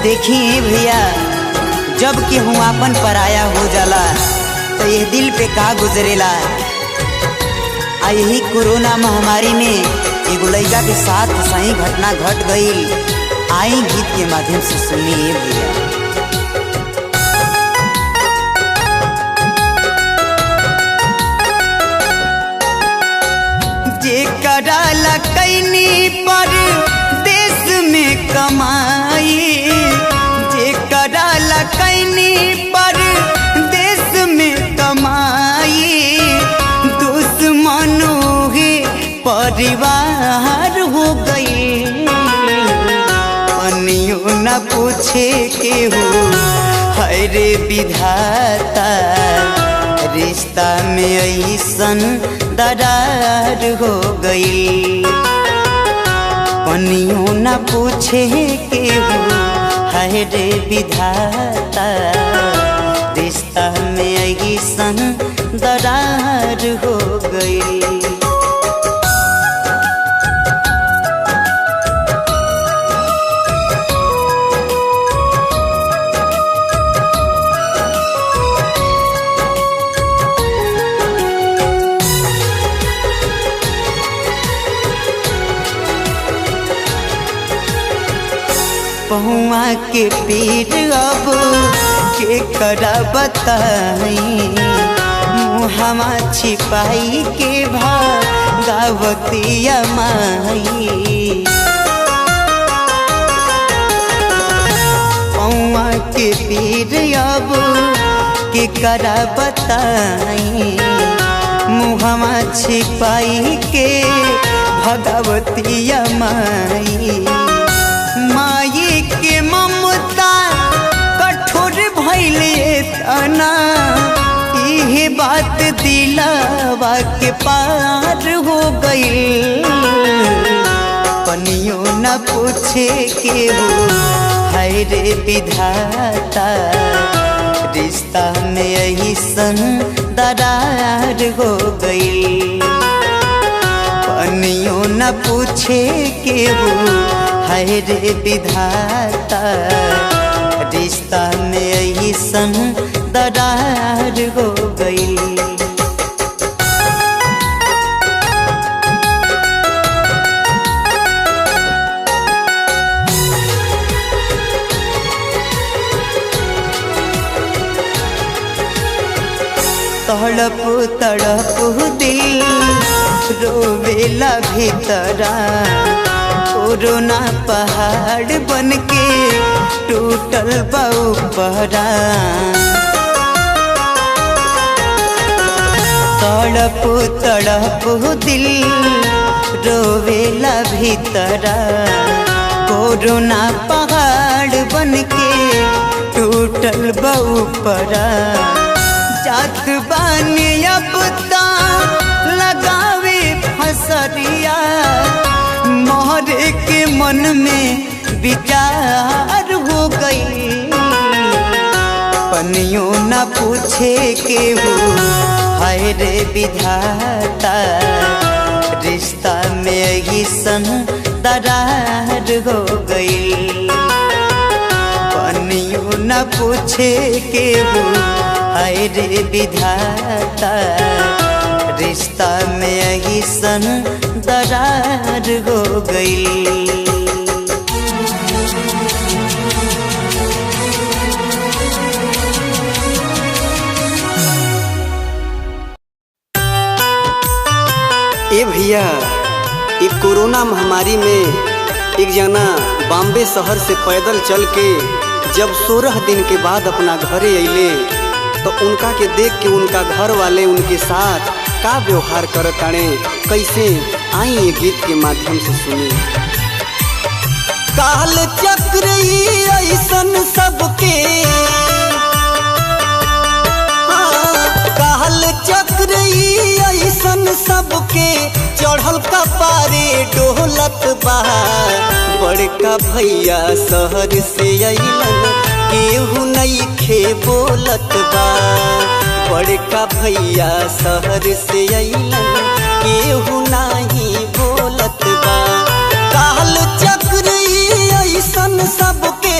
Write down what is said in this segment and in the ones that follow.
देखिए भैया, जब कि हूँ आपन पराया हो जाला तो यह दिल पे का गुजरेला। आ यही कोरोना महामारी में एगो लड़का के साथ सही घटना घट गई। आई गीत के माध्यम से सुनिए भैया। जे कराला कैनी पर देश में कमाई, जे कराला कैनी पर देश में कमाई, दुश्मनों ही परिवार हो गई। पनियों न पूछे के हो है रे विधाता, रिश्ता में ऐसन दरार हो गई। पनियों न पूछे के हो है रे विधाता, रिश्ता में ऐसन दरार हो गई। पहुआ के पीर अब के करा बताई, मुहमा छिपाई के भागवतिया माई। पहुआ के पीर अब के करा बताई, मुहमा छिपाई के भागवतिया माई। माई के ममता कठोर भइले तना, इहे बात दिलावा के पार हो गई। पनियों न पूछे के हो है रे विधाता, रिश्ता में ऐसन दरार हो गई। पनियों न पूछे के हो है रे विधाता, रिश्ता में ऐसन दरार हो गई। तड़प तड़प दिल रोवेला भीतरा, कोरोना पहाड़ बन के टूटल बाऊपरा। तड़प तड़प दिल रोवेला भीतरा, कोरोना पहाड़ बन के टूटल बाऊपरा। जात बानी अब ता लगावे फसरिया, मोहरे के मन में विचार हो गई। पनियों न पूछे के हो है रे विधाता, रिश्ता में ऐसन दरार हो गई। पनियों न पूछे के हो है रे विधाता, रिश्ता में ऐसन दरार हो गई। ए भैया, एक कोरोना महामारी में एक जना बॉम्बे शहर से पैदल चल के जब 16 दिन के बाद अपना घरे अइले तो उनका के देख के उनका घर वाले उनके साथ का व्यवहार करताने, कैसे आई ये गीत के माध्यम से सुनी। काल चक्र ऐसन सबके, काल चक्र ऐसन सबके चढ़ल कपारे डोलत बा। बड़का भैया शहर से अइलन केहू नइखे बोलत बा। बड़का भैया शहर से अइलन केहू नाही बोलत बा। काल चक्र ऐसन सबके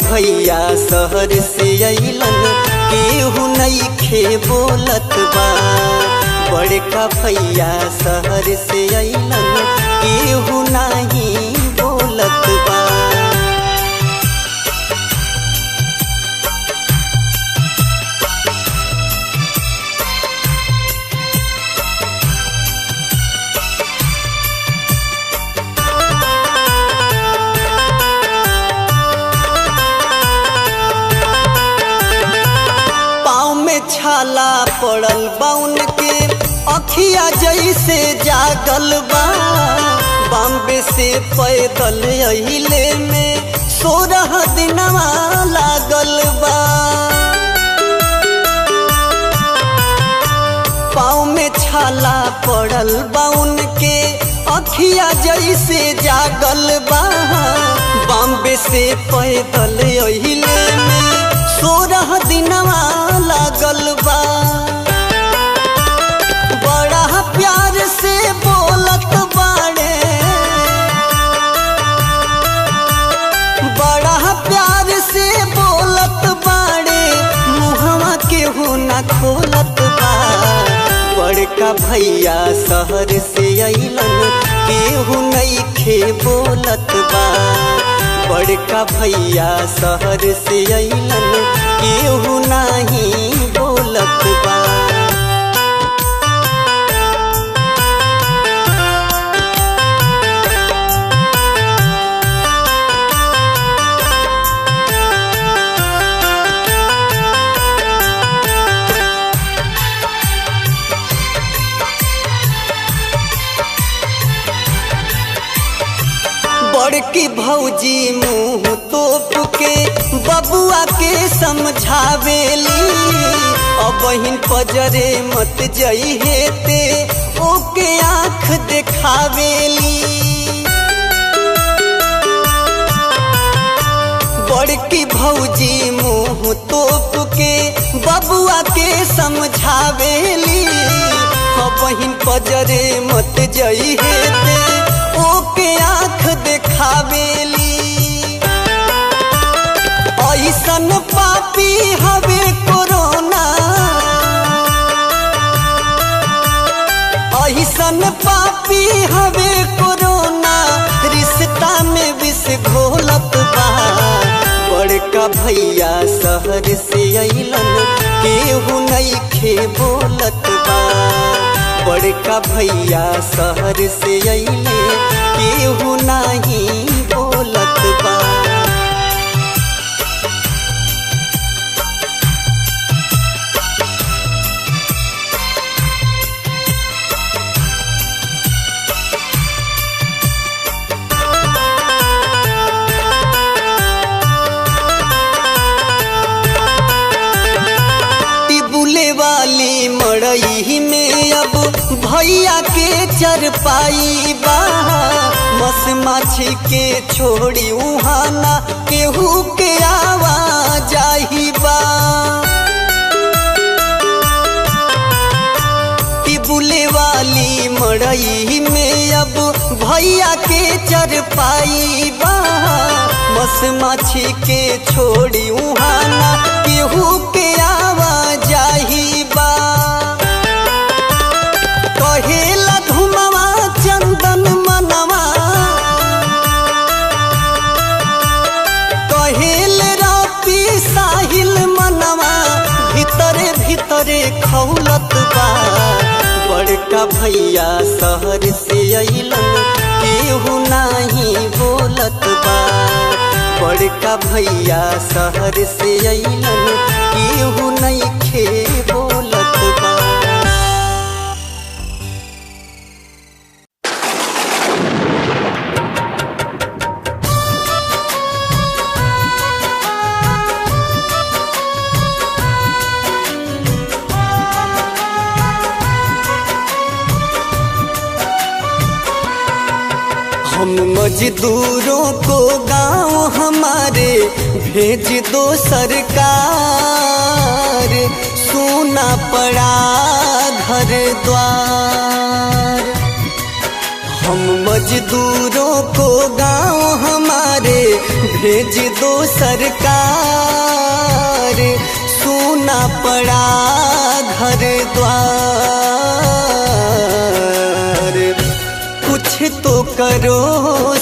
भैया शहर से अइलन केहू नइखे बोलत बा। बड़का भैया शहर से अइलन केहू नहीं बोलत बा। छाला पड़ल बाउन के अखिया जैसे जागल बा। बॉम्बे से पैदल अइले में 16 दिनवा लागल बा। पाँव में छाला पड़ल बाउन के अखिया जैसे जागल बा। बॉम्बे से पैदल अइले में 16 दिनवा लागल बा। बड़ा प्यार से बोलत बाड़े, बड़ा प्यार से बोलत बाड़े, मुहवा केहू ना खोलत बा। बड़का भैया शहर से अइलन केहू नइखे बोलत बा। बड़का भैया शहर से अइलन केहू नहीं बोलत बा। बड़की भौजी मुँह तोप के बबुआ के समझावेली, अबहिन पजरे मत जइहे ते ओके आँख देखावेली। बड़की भौजी मुँह तोप के बबुआ के समझावेली, अबहिन पजरे मत जइहे ते ओके आँख देखावेली। ऐसन पापी हवे कोरोना, ऐसन पापी हवे कोरोना, रिश्ता में विष घोलत बा। बड़का भैया शहर से अइलन केहू नइखे बोलत बा। बड़का भैया शहर से अइले केहू नहीं बोलत बा। टिबुले वाली मड़ई में अब भैया के चरपाई बा। मस माछी के छोड़ी उहाना केहू के आवाजाही बा। टिबुले वाली मड़ई में अब भैया के चरपाई बा। मस माछी के छोड़ी उहाना केहू के आवाजाही बा। कहेला धुमवा चंदन मनवा, कहेल रापी साहिल मनवा, भीतरे भीतरे खौलत बा। बड़का भैया शहर से अइलन केहू नहीं बोलत बा। बड़का भैया शहर से अइलन केहू नइखे बोलत बा। हम मजदूरों को गांव हमारे भेज दो सरकार, सूना पड़ा घर द्वार। हम मजदूरों को गांव हमारे भेज दो सरकार, सूना पड़ा घर द्वार, कुछ तो करो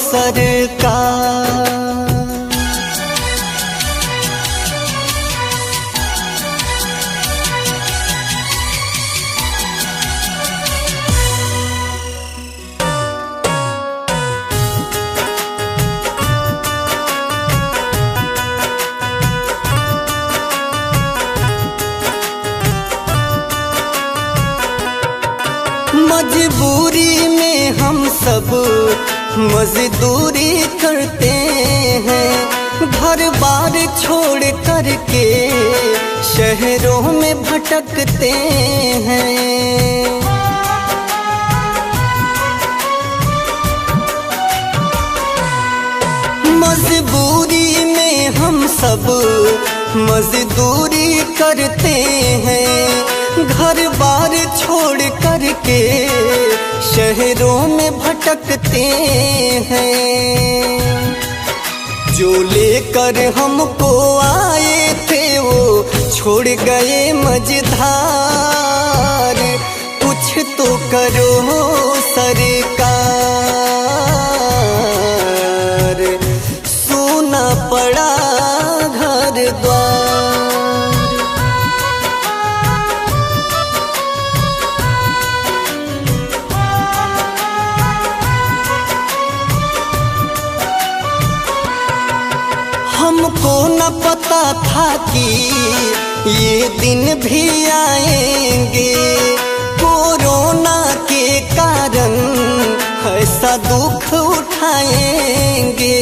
सरकार। मजबूरी में हम सब मजदूरी करते हैं, घर बार छोड़ करके शहरों में भटकते हैं। मजबूरी में हम सब मजदूरी करते हैं, घर बार छोड़ करके शहरों में भटकते हैं। जो लेकर हमको आए थे वो छोड़ गए मझधार, कुछ तो करो सरकार, सूना पड़ा घर द्वार। हमको न पता था कि ये दिन भी आएंगे, कोरोना के कारण ऐसा दुख उठाएंगे।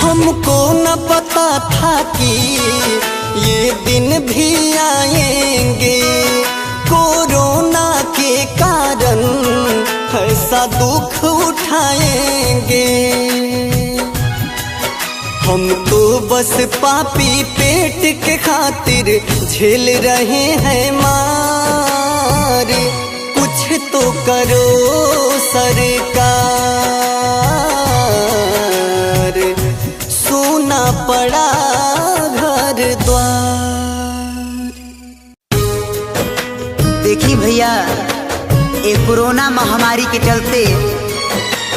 हमको न पता था कि ये दिन भी आएंगे, कोरोना के कारण ऐसा दुख उठाएंगे। हम तो बस पापी पेट के खातिर झेल रहे हैं मार, कुछ तो करो सरकार, सूना पड़ा घर द्वार। देखी भैया, एक कोरोना महामारी के चलते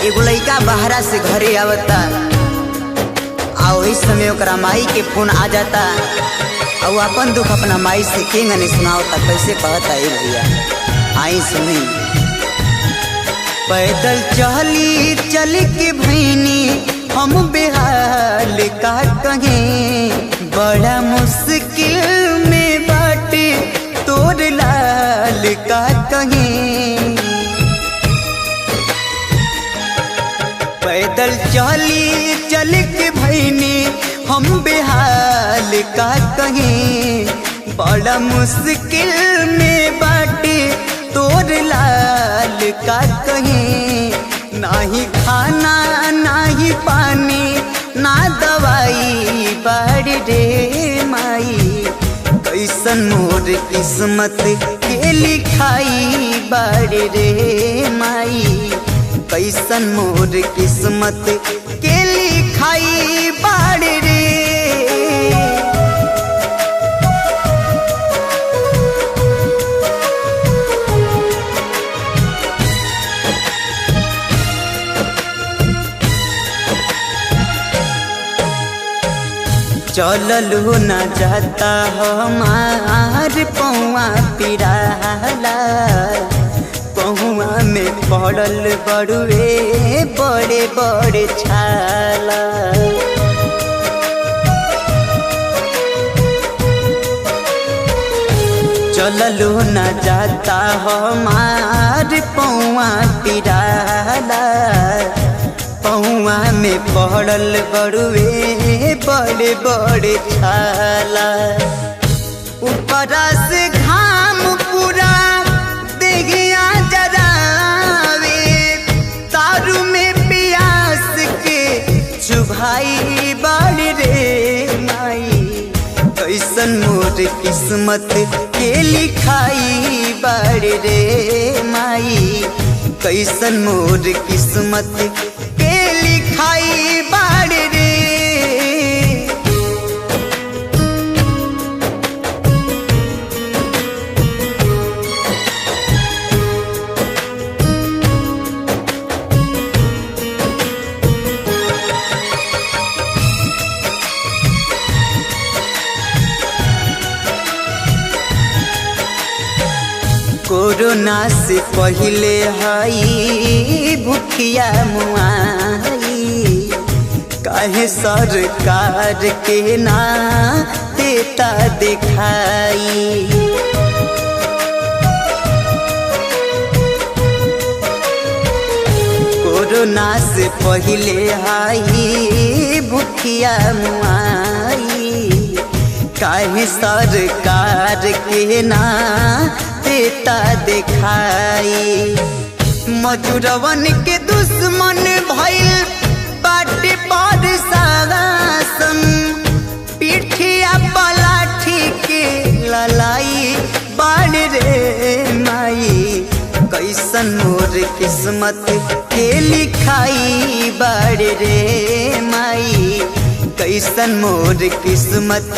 एगो लड़का बाहरा से घरे आवता, आ वही समय ओकरा माई के फोन आ जाता, और अपन दुख अपना माई से केंग नहीं सुनावता। कैसे कहता है भैया, आई सुनी। पैदल चली चल के भैनी हम बेहाल का कहें, बड़ा मुश्किल में बाटे तोर लाल का कहें। पैदल चली चल के भैनी हम बेहाल का कहें, बड़ा मुश्किल में बाटे तोर लाल का कहें। नाही खाना नाही पानी ना दवाई बाड़ रे माई, कैसन मोर किस्मत के लिखाई बाड़ रे माई, कैसन मोर किस्मत के लिखाई बाड़ रे। चललू न जाता हमार पौआ पिराला, पहुआ में पड़ल बड़ुए बड़े बड़े छाला। चललू न जाता हमार पौआ पिराला, पौआ में पड़ल बड़ुए बड़े बड़े छाला। ऊपरा से घाम पूरा देहिया जरावे, तारू में प्यास के चुभाई बाड़ रे माई, कैसन मोर मोर किस्मत के लिखाई बाड़ रे माई, कैसन मोर किस्मत के लिखाई बाड़ रे। कोरोना से पहले हई भूखिया मुआई, काहे सरकार के ना देता दिखाई। कोरोना से पहले हई भूखिया मुआई, काहे सरकार के ना देता दिखाई। मजूरवन के दुश्मन भइल बाटे पर शासन, पीठिया पलाठी के ललाई बाड़ रे माई, कैसन मोर किस्मत के लिखाई बाड़ रे माई, कैसन मोर किस्मत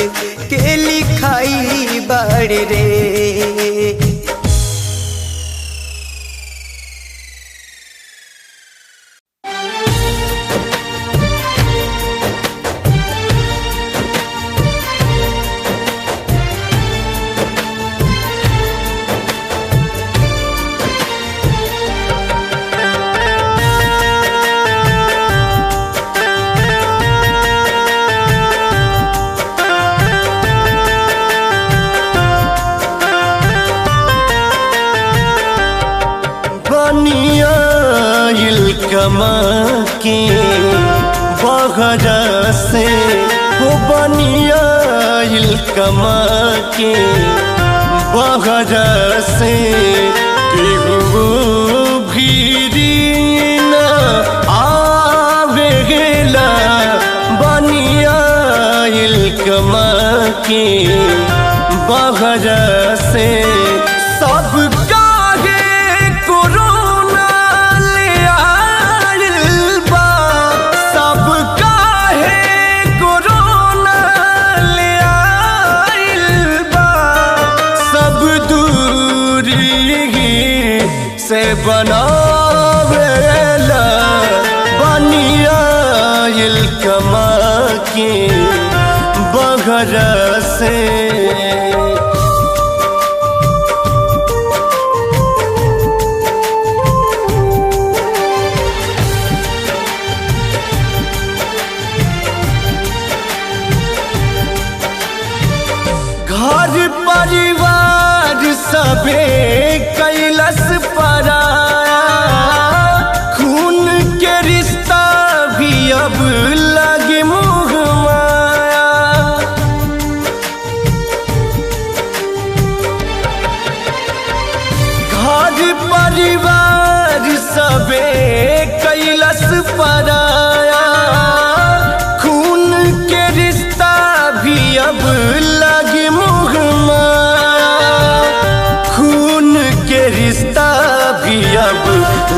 के लिखाई बाड़ रे। कमा के बहरा से हो बनिया कमा के बहरा से, केहू भीरी न आवेला बनिया कमा के बहरा से। सब से बनावेला बनिया कमा के बहरा से। घर परिवार सबे कैलस पराया, खून के रिश्ता भी अब लगे मुँह माया। घर परिवार सबे कैलस पराया, खून के रिश्ता भी अब लगे मुँह माया। खून के रिश्ता भी अब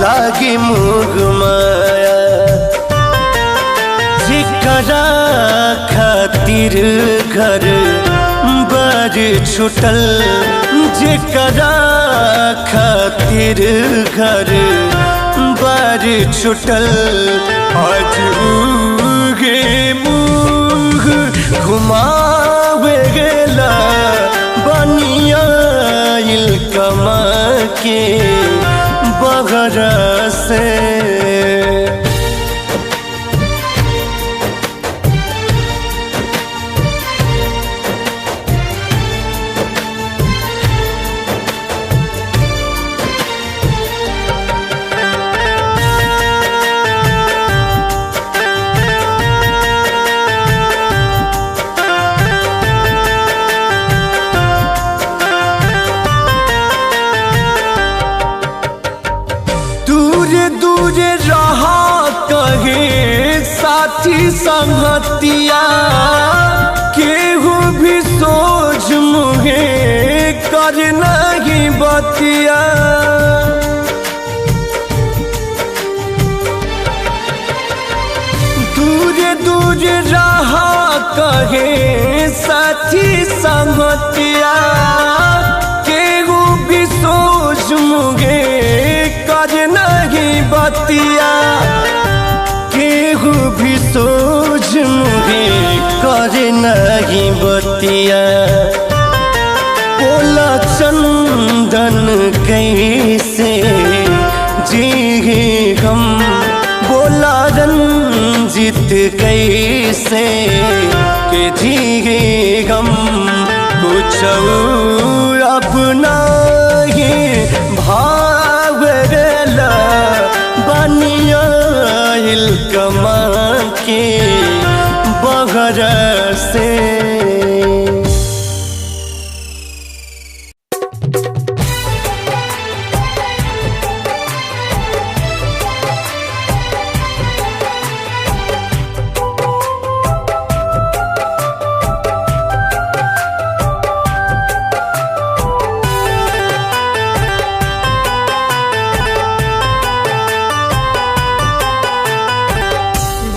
लागे मुँह माया। जेकरा खातिर घर बार छुटल, जेकरा खातिर घर बार छुटल, आज उगे मुँह घुमावे गेला बनिया कमा के बहरा से। साथी संगतिया केहू भी सोच बतिया दूर दूर रहा कहे साथी संगतिया केहू भी सोच मुगे कर नहीं बतिया केहू भी सोच मुगे कर नहीं बतिया बोला चंदन कैसे जी हम बोला रंजित कैसे के जी हम कुछ अपना ही भावला बनिया कमा के बगर से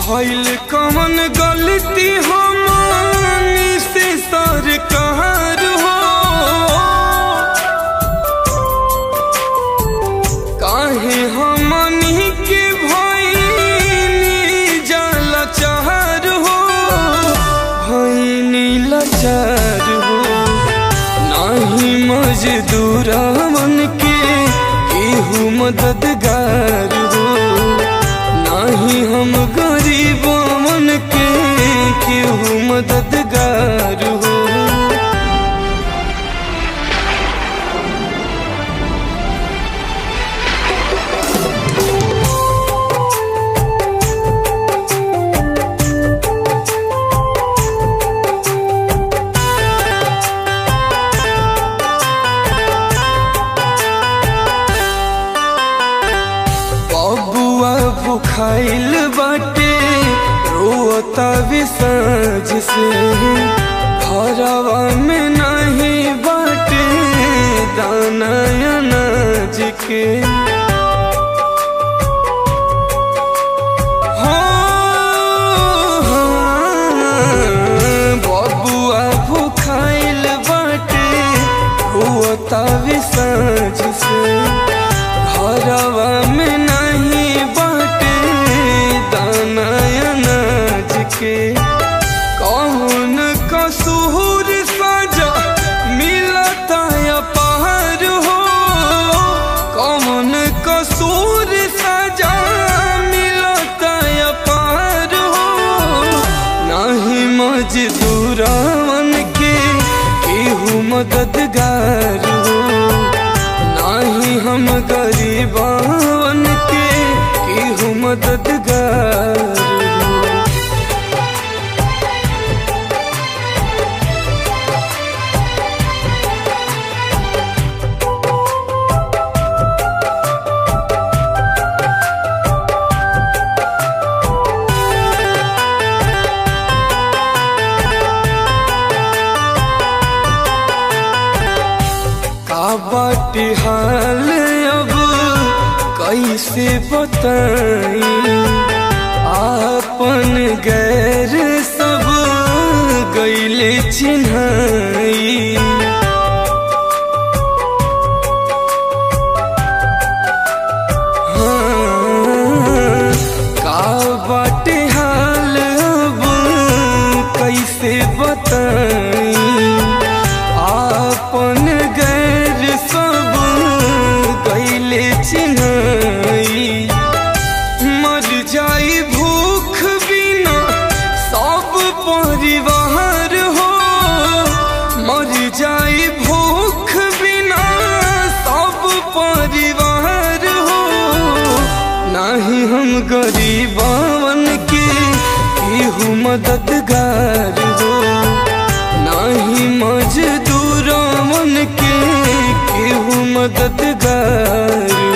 भइल कवन गलती हमनी से सरकार हो काहे हमनी के भइनी लाचार हो भइनी लाचार हो नाही मजदूरवन के केहू मददगार हो नाही हम गरीबन के केहू मददगार हो भुखाइल बाटे रोता विसाज से घरवा में नहीं बाटे दाना अनाज के बबुआ भुखाइल बाटे रोता विसाज से घरवा में नहीं के कौन कसूर सजा मिलता अपार हो कौन कसूर सजा मिलता अपार हो नहीं मजदूरवन के केहू मददगार हो नहीं हम गरीबन के केहू मददगार बाटी हाल अब कैसे बताई आपन गैर सब गईले चिन्हाई का बाटी हाल अब कैसे बताई आपन सब गईले चिन्हाई मर जाई भूख बिना सब परिवार हो मर जाई भूख बिना सब परिवार हो नहीं हम गरीबन के केहू मददगार हो नहीं मजदूरवन के केहू मददगार हो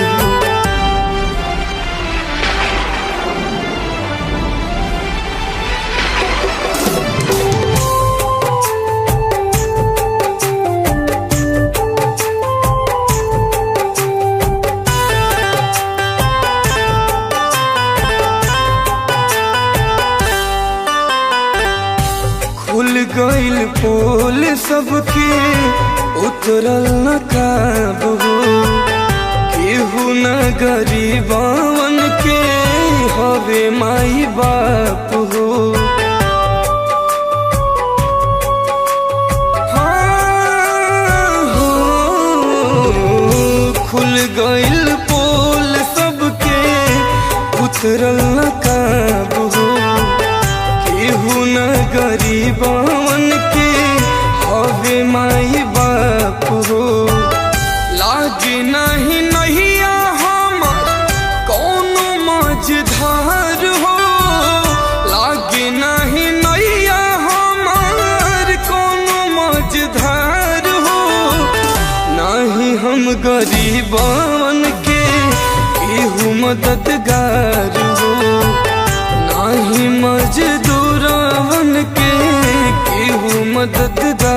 गइल पोल सबके उतरल न काब हो, केहू न गरीबवन के हवे माई बाप हो। हाँ हो, खुल गइल पोल सबके उतरल न काब हो, केहू न गरीबवन के हवे माई बाप हो। लागे नहीं नहिया हम कौनो मझधार हो, लागे नहीं नहिया हमार कौनो मझधार हो। नहीं हम गरीबन के केहू मददगार हो, नहीं मजदूरवन के केहू मददगार